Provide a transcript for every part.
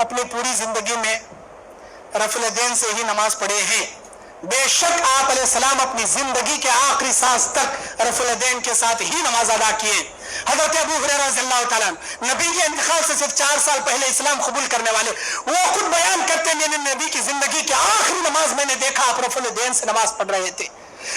अपनी पूरी जिंदगी में रफल दैन से ही नमाज पढ़े हैं। बेशक आप अलैहिस्सलाम अपनी जिंदगी के आखिरी सांस तक रफल दैन के साथ ही नमाज अदा किए। हजरत अबू हुरैरा रज़ियल्लाहु ताला नबी के इंतकाल से सिर्फ 4 साल पहले इस्लाम कबूल करने वाले, वो खुद बयान करते, मैंने नबी की जिंदगी की आखिरी नमाज मैंने देखा आप रफल दैन से नमाज पढ़ रहे थे।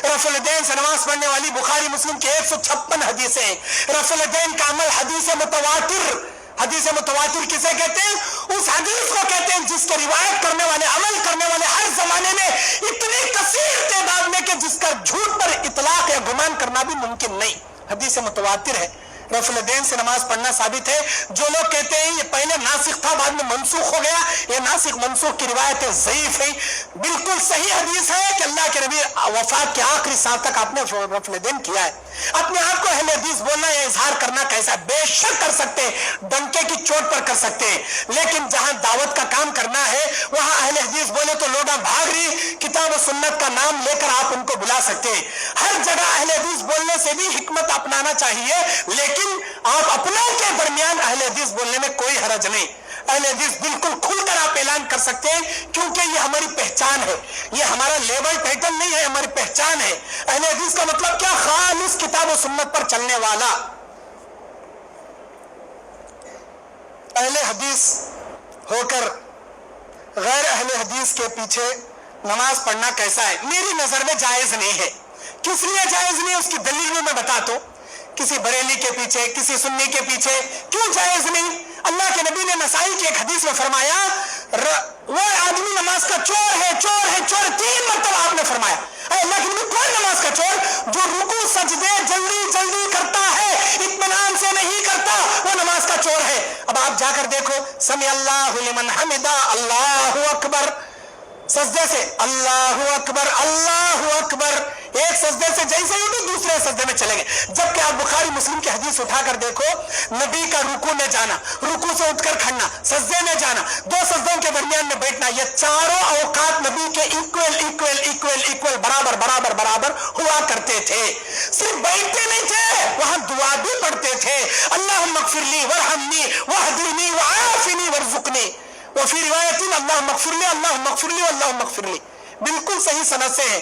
रफल दैन से नमाज पढ़ने वाली बुखारी मुस्लिम के 156 हदीसें। रफल दैन का अमल हदीस मुतवातिर, हदीस मुतवातिर किसे कहते हैं? उस हदीस को कहते हैं जिसके रिवायत करने वाले, अमल करने वाले हर जमाने में इतनी कसीर तादाद में कि जिसका झूठ पर इतलाक या गुमान करना भी मुमकिन नहीं, हदीस मुतवातिर है। रफल दैन से नमाज पढ़ना साबित है। जो लोग कहते हैं ये पहले नासिख था बाद में मनसूख हो गया, ये नासिख मनसूख की रिवायतें ज़ईफ है। बिल्कुल सही हदीस है कि अल्लाह के नबी वफात के आखिरी साल तक आपने रफल दैन किया है। अपने आप को अहले हदीस बोलना या इजहार करना कैसा? बेशक कर सकते हैं, डंके की चोट पर कर सकते हैं, लेकिन जहां दावत का काम करना है वहां अहले हदीस बोले तो लोग भाग रही, किताब और सुन्नत का नाम लेकर आप उनको बुला सकते हैं। हर जगह अहले हदीस बोलने से भी हिकमत अपनाना चाहिए, लेकिन आप अपनों के दरमियान अहले हदीस बोलने में कोई हरज नहीं। अहले हदीस बिल्कुल खुलकर आप ऐलान कर सकते हैं, क्योंकि ये हमारी पहचान है, ये हमारा लेबल टाइटल नहीं है, हमारी पहचान है। अहले हदीस का मतलब क्या? खालिस किताब और सुन्नत पर चलने वाला। अहले हदीस होकर गैर अहले हदीस के पीछे नमाज पढ़ना कैसा है? मेरी नजर में जायज नहीं है। किस लिए जायज नहीं है उसकी दलील में मैं बताता हूं। किसी बरेली के पीछे, किसी सुन्नी के पीछे क्यों जायज नहीं? अल्लाह के नबी ने नसाई की एक हदीस में फरमाया, वो आदमी नमाज का चोर है, चोर है, चोर 3 मरतबा आपने फरमाया। अल्लाह के नबी कौन नमाज का चोर? जो रुकू सजदे जल्दी जल्दी करता है, इत्मीनान से नहीं करता, वो नमाज का चोर है। अब आप जाकर देखो, समी अल्लाहु लिमन हमिदा, अल्लाहु अकबर, सजदे से अल्लाहु अकबर, अल्लाहु अकबर, एक सजदे से जैसे ही उठे दूसरे सजदे में चले गए। जबकि आप बुखारी मुस्लिम की हदीस उठाकर देखो, नबी का रुकू में जाना, रुकू से उठकर खड़ना, सजदे में जाना, 2 सजदों के दरमियान में बैठना, ये चारों औकात नबी के इक्वल इक्वल इक्वल इक्वल बराबर बराबर बराबर हुआ करते थे। सिर्फ बैठते नहीं थे, वहां दुआ भी पढ़ते थे। अल्लाहुम्मा इग़फिरली वरहमनी वहदीनी वआफिनी वरज़ुकनी, व फी रिवायतिन अल्लाहुम्मा इग़फिरली अल्लाहुम्मा इग़फिरली अल्लाहुम्मा इग़फिरली। बिल्कुल सही सनद से है।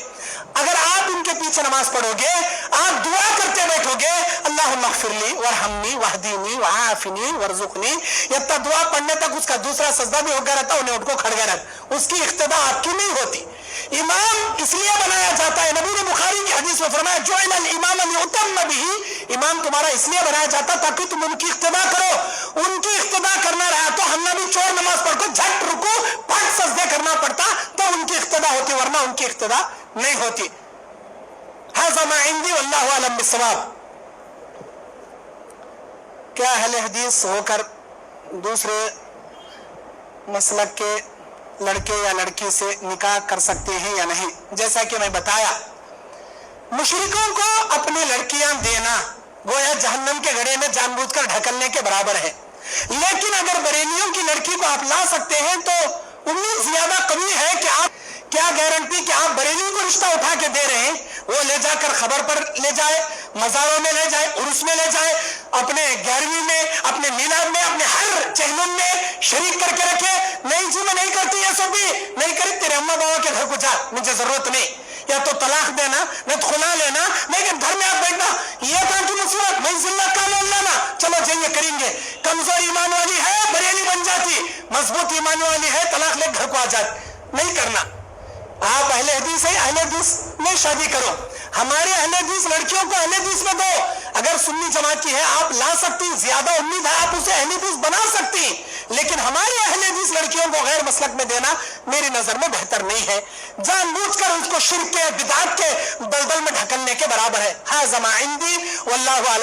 अगर आप उनके पीछे नमाज पढ़ोगे, आप दुआ करते बैठोगे, अल्लाहुम्मा इग़फिरली वरहमनी वहदीनी वआफिनी वरज़ुकनी, इतना दुआ पढ़ने तक उसका दूसरा सजदा भी होगा रहता, उन्हें उनको खड़ गया रहता, उसकी इक्तिदा आपकी नहीं होती। इमाम इसलिए बनाया जाता है, नबी ने बुखारी की हदीस में फरमाया, जुइलल इमाम लियुतम्म बिही, इमाम तुम्हारा इसलिए बनाया जाता ताकि तुम उनकी इक्तिदा करो। उनकी इक्तिदा करना रहा तो हम नबी चोर नमाज पढ़कर झट रुको फट सजदे करना पड़ता, तो उनकी इक्तिदा होती, वरना उनकी इक्तिदा नहीं होती। हाज़ा मा इंदी वल्लाहु अअलम बिस्सवाब। क्या अहले हदीस होकर दूसरे मसलक के लड़के या लड़की से निकाह कर सकते हैं या नहीं? जैसा कि मैं बताया, मुशरिकों को अपनी लड़कियां देना गोया जहन्नम के घड़े में जानबूझकर ढकलने के बराबर है। लेकिन अगर बरेलियों की लड़की को आप ला सकते हैं तो उम्मीद ज्यादा कमी है कि आप, क्या गारंटी कि आप बरेली को रिश्ता उठा के दे रहे हैं, वो ले जाकर खबर पर ले जाए, मज़ारों में ले जाए, उर्स में ले जाए, अपने 11वीं में, अपने मिलाद में, अपने हर चहलुम में शरीक करके रखे। नहीं जी मैं नहीं करती ये सब भी नहीं करी, तेरे अम्मा बाबा के घर को जा, मुझे जरूरत नहीं, या तो तलाक देना नहीं तो खुला लेना, लेकिन घर में आप बैठना, ये कहाँ की मुसीबत, मैं जिल्ला कानून लाना, चलो जाइए करेंगे। कमजोर ईमान वाली है बरेली बन जाती, मजबूत ईमान वाली है तलाक ले घर को आ जाती। नहीं करना। आप अहले हदीस है, अहले हदीस में शादी करो, हमारे अहले हदीस लड़कियों को अहले हदीस में दो। अगर सुन्नी जमात की है आप ला सकती, ज्यादा उम्मीद है आप उसे अहले हदीस बना सकती, लेकिन हमारे अहले हदीस लड़कियों को गैर मसलक में देना मेरी नजर में बेहतर नहीं है। जानबूझकर उसको शिर्क के, बिदअत के दलदल में ढकलने के बराबर है। हाज़ा मा इंदी वल्लाहु अअलम।